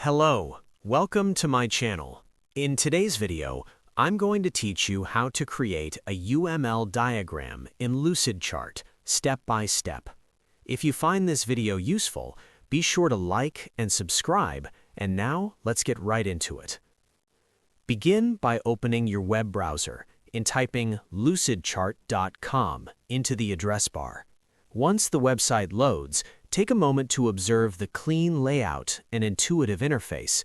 Hello, welcome to my channel. In today's video, I'm going to teach you how to create a UML diagram in Lucidchart, step by step. If you find this video useful, be sure to like and subscribe, and now let's get right into it. Begin by opening your web browser and typing lucidchart.com into the address bar. Once the website loads, take a moment to observe the clean layout and intuitive interface.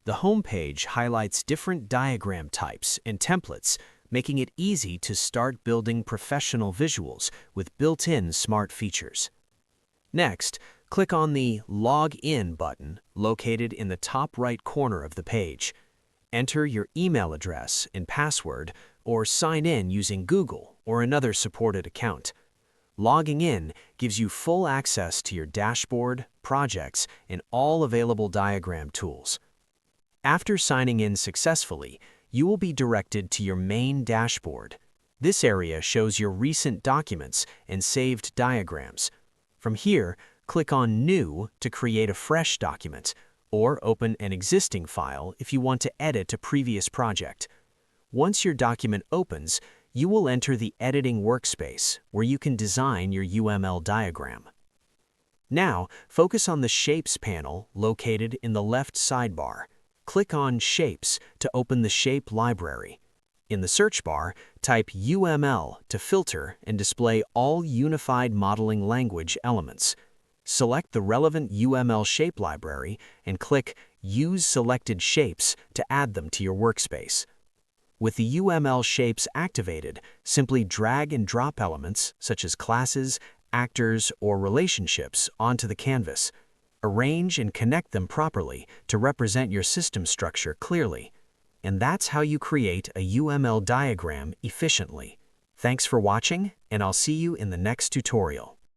The homepage highlights different diagram types and templates, making it easy to start building professional visuals with built-in smart features. Next, click on the Log In button located in the top right corner of the page. Enter your email address and password, or sign in using Google or another supported account. Logging in gives you full access to your dashboard, projects, and all available diagram tools. After signing in successfully, you will be directed to your main dashboard. This area shows your recent documents and saved diagrams. From here, click on New to create a fresh document, or open an existing file if you want to edit a previous project. Once your document opens, you will enter the editing workspace where you can design your UML diagram. Now, focus on the Shapes panel located in the left sidebar. Click on Shapes to open the shape library. In the search bar, type UML to filter and display all unified modeling language elements. Select the relevant UML shape library and click Use Selected Shapes to add them to your workspace. With the UML shapes activated, simply drag and drop elements such as classes, actors, or relationships onto the canvas. Arrange and connect them properly to represent your system structure clearly. And that's how you create a UML diagram efficiently. Thanks for watching, and I'll see you in the next tutorial.